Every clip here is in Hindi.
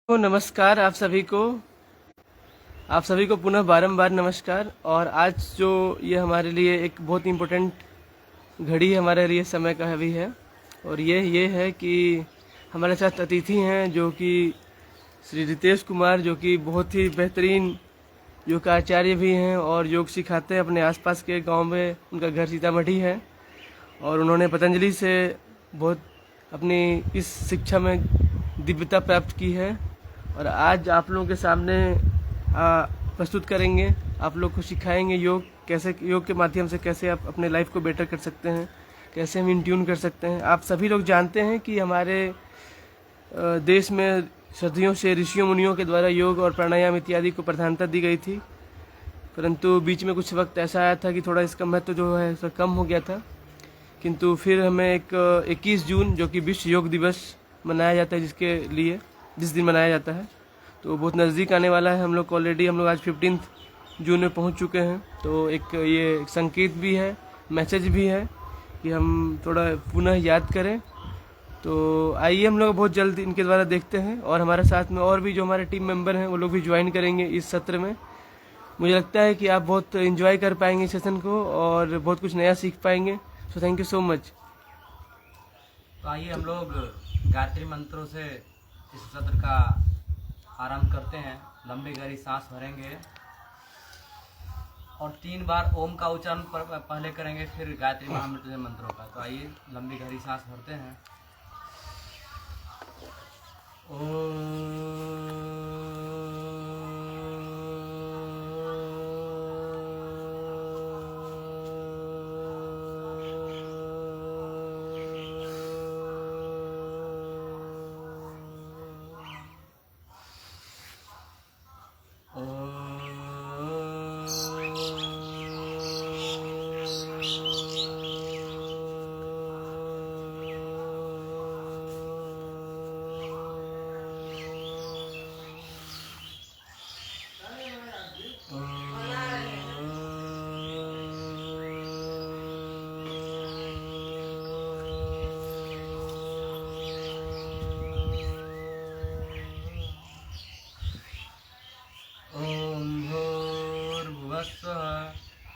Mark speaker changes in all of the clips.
Speaker 1: तो नमस्कार आप सभी को पुनः बारंबार नमस्कार। और आज जो ये हमारे लिए एक बहुत इम्पोर्टेंट घड़ी हमारे लिए समय का भी है। और ये है कि हमारे साथ अतिथि हैं जो कि श्री रितेश कुमार, जो कि बहुत ही बेहतरीन योग आचार्य भी हैं और योग सिखाते हैं अपने आसपास के गांव में। उनका घर सीतामढ़ी है और उन्होंने पतंजलि से बहुत अपनी इस शिक्षा में दिव्यता प्राप्त की है। और आज आप लोगों के सामने प्रस्तुत करेंगे, आप लोग को सिखाएंगे योग कैसे, योग के माध्यम से कैसे आप अपने लाइफ को बेटर कर सकते हैं, कैसे हम इन ट्यून कर सकते हैं। आप सभी लोग जानते हैं कि हमारे देश में सदियों से ऋषियों मुनियों के द्वारा योग और प्राणायाम इत्यादि को प्रधानता दी गई थी, परंतु बीच में कुछ वक्त ऐसा आया था कि थोड़ा इसका महत्व जो है सर कम हो गया था। किंतु फिर हमें एक 21 जून जो कि विश्व योग दिवस मनाया जाता है, जिस दिन मनाया जाता है, तो बहुत नज़दीक आने वाला है। हम लोग आज 15 जून में पहुंच चुके हैं। तो एक ये संकेत भी है, मैसेज भी है कि हम थोड़ा पुनः याद करें। तो आइए हम लोग बहुत जल्द इनके द्वारा देखते हैं। और हमारे साथ में और भी जो हमारे टीम मेंबर हैं वो लोग भी ज्वाइन करेंगे इस सत्र में। मुझे लगता है कि आप बहुत एंजॉय कर पाएंगे इस सेशन को और बहुत कुछ नया सीख पाएंगे। So thank you so much.
Speaker 2: तो आइए हम लोग गायत्री मंत्रों से इस सत्र का आरंभ करते हैं। लंबी गहरी सांस भरेंगे और 3 बार ओम का उच्चारण पहले करेंगे, फिर गायत्री महामृत्युंजय मंत्रों का। तो आइए लंबी गहरी सांस भरते हैं।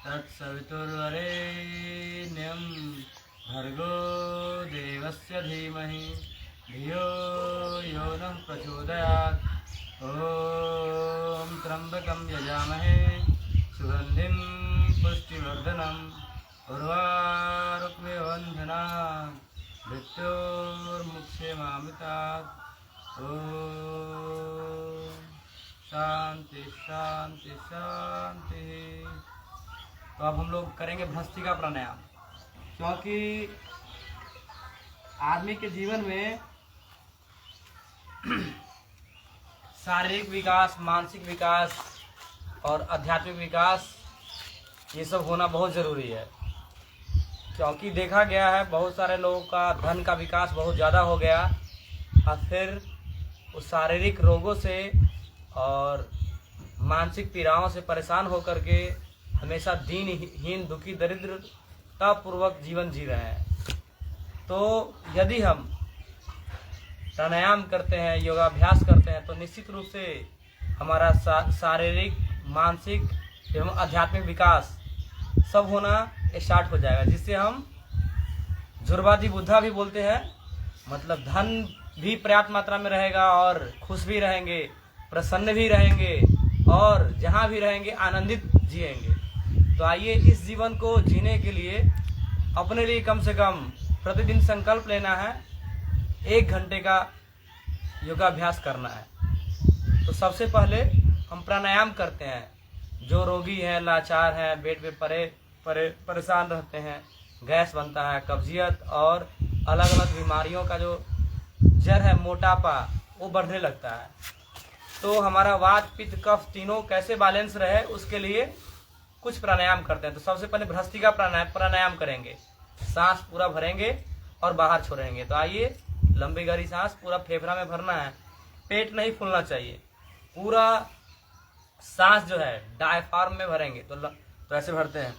Speaker 2: तत्सवितुर्वरेण्यं भर्गो देवस्य धीमहि धियो यो नः प्रचोदयात्। ॐ त्र्यम्बकं यजामहे सुगन्धिं पुष्टिवर्धनम् उर्वारुक्मिव बन्धनान् मृत्योर्मुक्षेमामृतात्। ॐ शांति शांति शांति। तो अब हम लोग करेंगे भस्त्रिका प्राणायाम, क्योंकि आदमी के जीवन में शारीरिक विकास, मानसिक विकास और आध्यात्मिक विकास ये सब होना बहुत ज़रूरी है। क्योंकि देखा गया है बहुत सारे लोगों का धन का विकास बहुत ज़्यादा हो गया और फिर उस शारीरिक रोगों से और मानसिक पीड़ाओं से परेशान होकर के हमेशा दीनहीन, दुखी, दरिद्रता पूर्वक जीवन जी रहे हैं। तो यदि हम प्राणायाम करते हैं, योगाभ्यास करते हैं, तो निश्चित रूप से हमारा शारीरिक, मानसिक एवं आध्यात्मिक विकास सब होना स्टार्ट हो जाएगा, जिससे हम जुर्वादी बुद्धा भी बोलते हैं, मतलब धन भी पर्याप्त मात्रा में रहेगा और खुश भी रहेंगे, प्रसन्न भी रहेंगे और जहाँ भी रहेंगे आनंदित जिएंगे। तो आइए इस जीवन को जीने के लिए अपने लिए कम से कम प्रतिदिन संकल्प लेना है, 1 घंटे का योगाभ्यास करना है। तो सबसे पहले हम प्राणायाम करते हैं। जो रोगी हैं, लाचार हैं, बेड पे परेशान रहते हैं, गैस बनता है, कब्जियत और अलग अलग बीमारियों का जो जड़ है, मोटापा, वो बढ़ने लगता है। तो हमारा वात, पित्त, कफ तीनों कैसे बैलेंस रहे, उसके लिए कुछ प्राणायाम करते हैं। तो सबसे पहले भस्त्रिका प्राणायाम करेंगे। सांस पूरा भरेंगे और बाहर छोड़ेंगे। तो आइए लंबी गहरी सांस पूरा फेफड़ा में भरना है, पेट नहीं फूलना चाहिए। पूरा सांस जो है डायफ्राम में भरेंगे। तो ऐसे भरते हैं,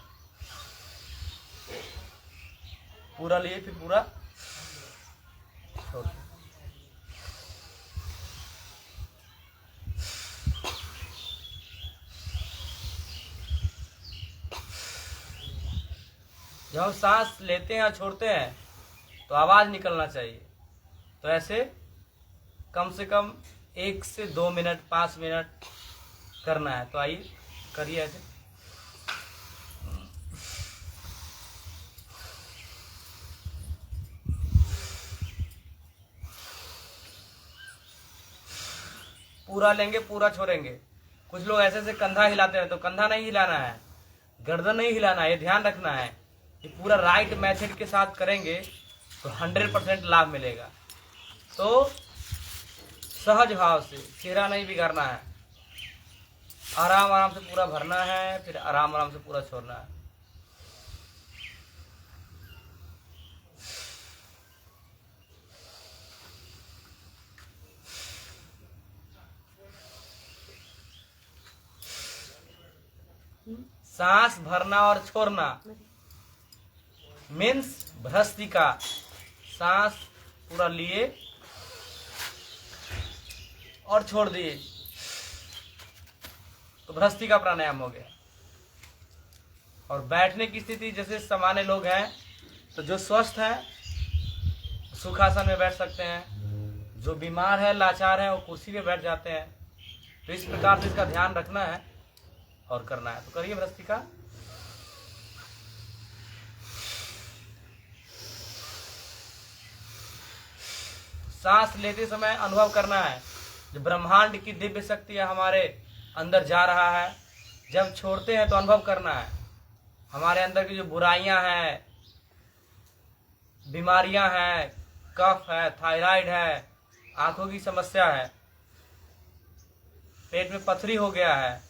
Speaker 2: पूरा लिए फिर पूरा छोड़। जब हम सांस लेते हैं और छोड़ते हैं तो आवाज निकलना चाहिए। तो ऐसे कम से कम 1 से 2 मिनट 5 मिनट करना है। तो आइए करिए ऐसे। पूरा लेंगे, पूरा छोड़ेंगे। कुछ लोग ऐसे ऐसे कंधा हिलाते हैं, तो कंधा नहीं हिलाना है, गर्दन नहीं हिलाना है, ये ध्यान रखना है। ये पूरा राइट मेथड के साथ करेंगे तो 100% लाभ मिलेगा। तो सहज भाव से, चेहरा नहीं बिगाड़ना है, आराम आराम से पूरा भरना है, फिर आराम आराम से पूरा छोड़ना है। सांस भरना और छोड़ना मीन्स भ्रस्तिका। सांस पूरा लिए और छोड़ दिए तो भ्रस्तिका प्राणायाम हो गया। और बैठने की स्थिति, जैसे सामान्य लोग हैं तो जो स्वस्थ है सुखासन में बैठ सकते हैं, जो बीमार है लाचार है वो कुर्सी पे बैठ जाते हैं। तो इस प्रकार से इसका ध्यान रखना है और करना है। तो करिए भ्रस्तिका। सांस लेते समय अनुभव करना है जो ब्रह्मांड की दिव्य शक्ति हमारे अंदर जा रहा है। जब छोड़ते हैं तो अनुभव करना है हमारे अंदर की जो बुराइयां हैं, बीमारियां हैं, कफ है, थायराइड है, आंखों की समस्या है, पेट में पथरी हो गया है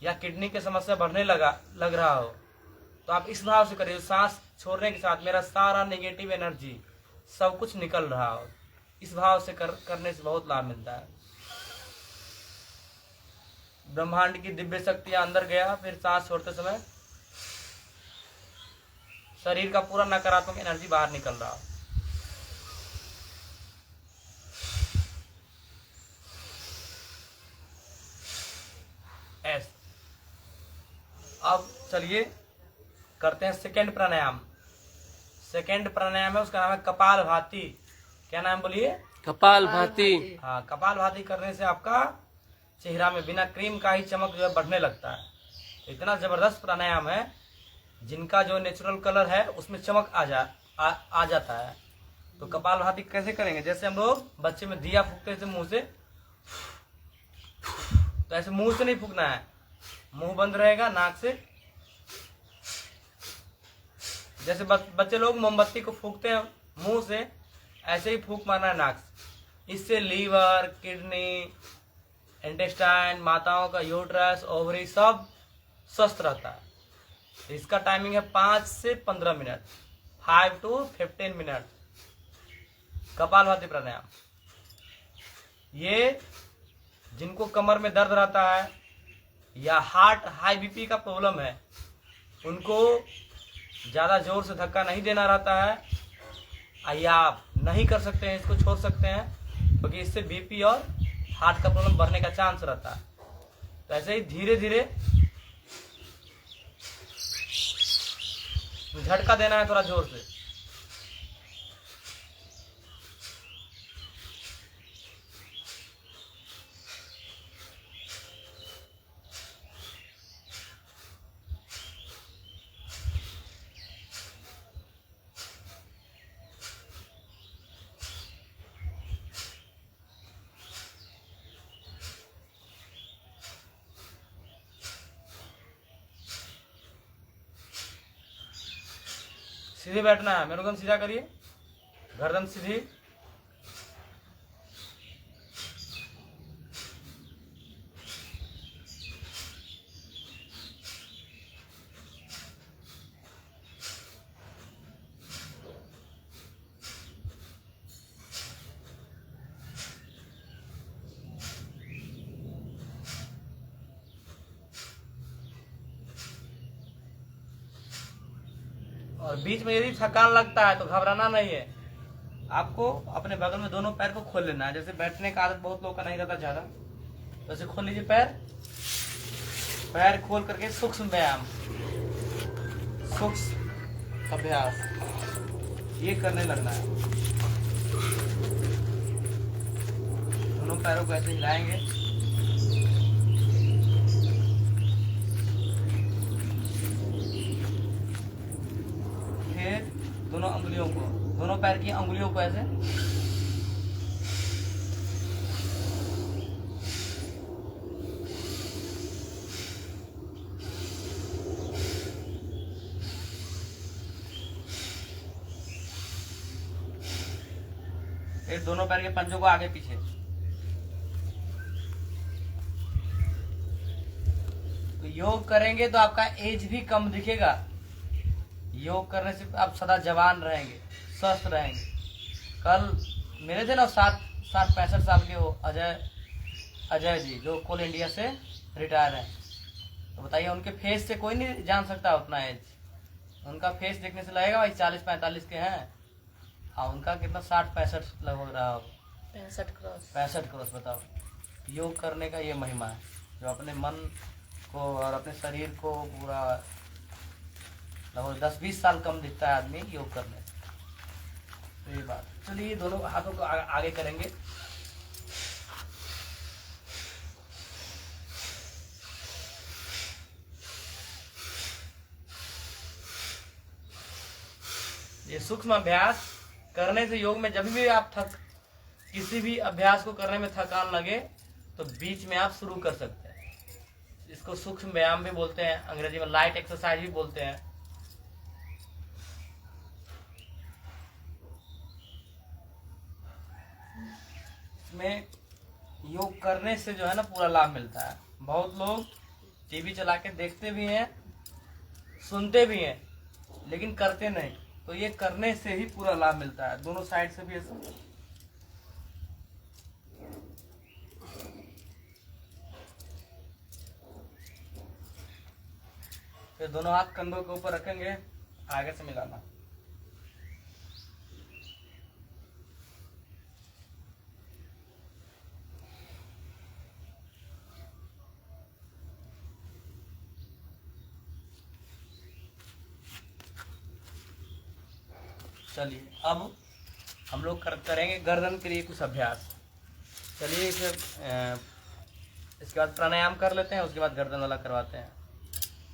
Speaker 2: या किडनी की समस्या बढ़ने लग रहा हो, तो आप इस भाव से करिए। सांस छोड़ने के साथ मेरा सारा नेगेटिव एनर्जी सब कुछ निकल रहा हो। इस भाव से करने से बहुत लाभ मिलता है। ब्रह्मांड की दिव्य शक्तियां अंदर गया, फिर सांस छोड़ते समय शरीर का पूरा नकारात्मक एनर्जी बाहर निकल रहा हो। ऐसे अब चलिए करते हैं सेकंड प्राणायाम। सेकंड प्राणायाम है, उसका नाम है कपालभाति। क्या नाम बोलिए?
Speaker 1: कपालभाति।
Speaker 2: हाँ, कपालभाति करने से आपका चेहरा में बिना क्रीम का ही चमक जो है बढ़ने लगता है। तो इतना जबरदस्त प्राणायाम है, जिनका जो नेचुरल कलर है उसमें चमक आ जाता है। तो कपालभाति कैसे करेंगे? जैसे हम लोग बच्चे में दिया फूकते थे मुंह से, तो ऐसे मुंह से नहीं फूकना है, मुंह बंद रहेगा, नाक से। जैसे बच्चे लोग मोमबत्ती को फूकते हैं मुंह से, ऐसे ही फूक मारना है नाक से। इससे लीवर, किडनी, इंटेस्टाइन, माताओं का यूट्रस, ओवरी सब स्वस्थ रहता है। इसका टाइमिंग है 5 से 15 मिनट, 5 to 15 मिनट कपालभाति प्राणायाम। ये जिनको कमर में दर्द रहता है या हार्ट हाई बीपी का प्रॉब्लम है, उनको ज्यादा जोर से धक्का नहीं देना रहता है, या आप नहीं कर सकते हैं, इसको छोड़ सकते हैं, क्योंकि इससे बीपी और हार्ट का प्रॉब्लम बढ़ने का चांस रहता है। तो ऐसे ही धीरे धीरे झटका देना है, थोड़ा जोर से। सीधे बैठना है, मेरुदंड सीधा करिए, गर्दन सीधी। और बीच में यदि थकान लगता है तो घबराना नहीं है, आपको अपने बगल में दोनों पैर को खोल लेना है। जैसे बैठने का आदत बहुत लोगों का नहीं रहता ज्यादा, तो ऐसे खोल लीजिए पैर, पैर खोल करके सूक्ष्म व्यायाम, सूक्ष्म अभ्यास ये करने लगना है। दोनों पैरों को ऐसे हिलाएंगे, फिर दोनों पैर की अंगुलियों को ऐसे फिर दोनों पैर के पंजों को आगे पीछे। तो योग करेंगे तो आपका एज भी कम दिखेगा। योग करने से आप सदा जवान रहेंगे, स्वस्थ रहेंगे। कल मेरे थे ना 65 साल के वो अजय जी, जो कोल इंडिया से रिटायर हैं। तो बताइए, उनके फेस से कोई नहीं जान सकता उतना एज। उनका फेस देखने से लगेगा भाई 40-45 के हैं। हाँ, उनका कितना 60-65 लगभग रहा होगा। 65 क्रॉस। बताओ, योग करने का ये महिमा है, जो अपने मन को और अपने शरीर को पूरा लगभग 10-20 साल कम दिखता है आदमी योग करने से। तो ये बात। चलिए, दोनों हाथों को आगे करेंगे। ये सूक्ष्म अभ्यास करने से योग में जब भी आप किसी भी अभ्यास को करने में थकान लगे तो बीच में आप शुरू कर सकते हैं। इसको सूक्ष्म व्यायाम भी बोलते हैं, अंग्रेजी में लाइट एक्सरसाइज भी बोलते हैं। इसमें योग करने से जो है ना पूरा लाभ मिलता है। बहुत लोग टीवी चला के देखते भी हैं, सुनते भी हैं, लेकिन करते नहीं। तो ये करने से ही पूरा लाभ मिलता है। दोनों साइड से भी ऐसा। फिर दोनों हाथ कंधों के ऊपर रखेंगे, आगे से मिलाना। चलिए, अब हम लोग करेंगे गर्दन के लिए कुछ अभ्यास। चलिए, इसके बाद प्राणायाम कर लेते हैं, उसके बाद गर्दन वाला करवाते हैं।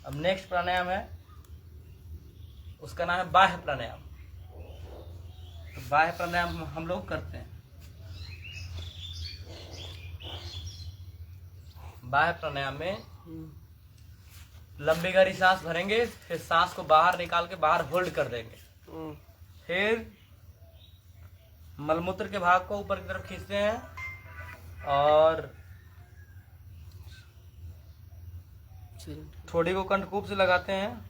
Speaker 2: अब नेक्स्ट प्राणायाम है, उसका नाम है बाह्य प्राणायाम। तो बाह्य प्राणायाम हम लोग करते हैं। बाह्य प्राणायाम में लंबी गहरी सांस भरेंगे, फिर सांस को बाहर निकाल के बाहर होल्ड कर देंगे। फिर मलमूत्र के भाग को ऊपर की तरफ खींचते हैं और ठोड़ी को कंठकूप से लगाते हैं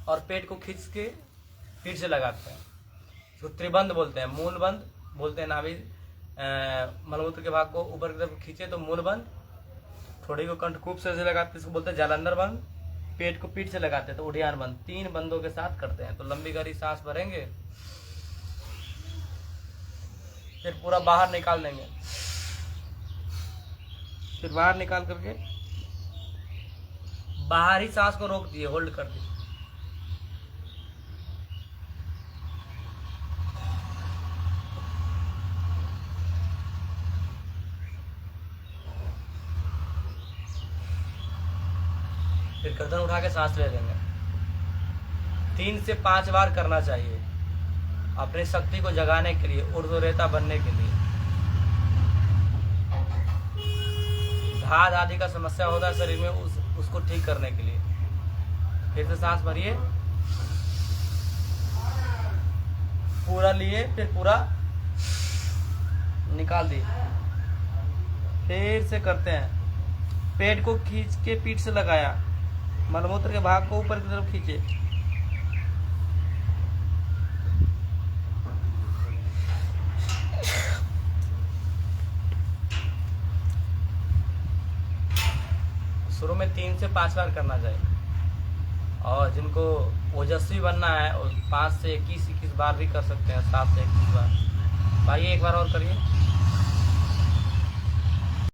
Speaker 2: और पेट को खींच के पीठ से लगाते हैं। इसको त्रिबंध बोलते हैं, मूल बंद बोलते हैं। नाभि मलमूत्र के भाग को ऊपर की तरफ खींचे तो मूल बंद, ठोड़ी को कंठकूप से लगाते हैं, इसको बोलते हैं जालंधर बंद। पेट को पीठ से लगाते हैं तो उड़ियान बंद। 3 बंदों के साथ करते हैं। तो लंबी गहरी सांस भरेंगे, फिर पूरा बाहर निकाल देंगे, फिर बाहर निकाल करके बाहरी सांस को रोक दिए, होल्ड कर दिए। फिर गर्दन उठा के सांस ले लेंगे। 3 से 5 बार करना चाहिए, अपनी शक्ति को जगाने के लिए, ऊर्ध्वरेता बनने के लिए। घात आदि का समस्या होता है शरीर में, उसको ठीक करने के लिए। फिर से सांस भरिए, पूरा लिए, फिर पूरा निकाल दिए। फिर से करते हैं। पेट को खींच के पीठ से लगाया, मलमूत्र के भाग को ऊपर की तरफ खींचे, शुरू में 3 से 5 बार करना चाहिए। और जिनको ओजस्वी बनना है 5 से 21 बार भी कर सकते हैं, 7 से 21 बार। भाई एक बार और करिए।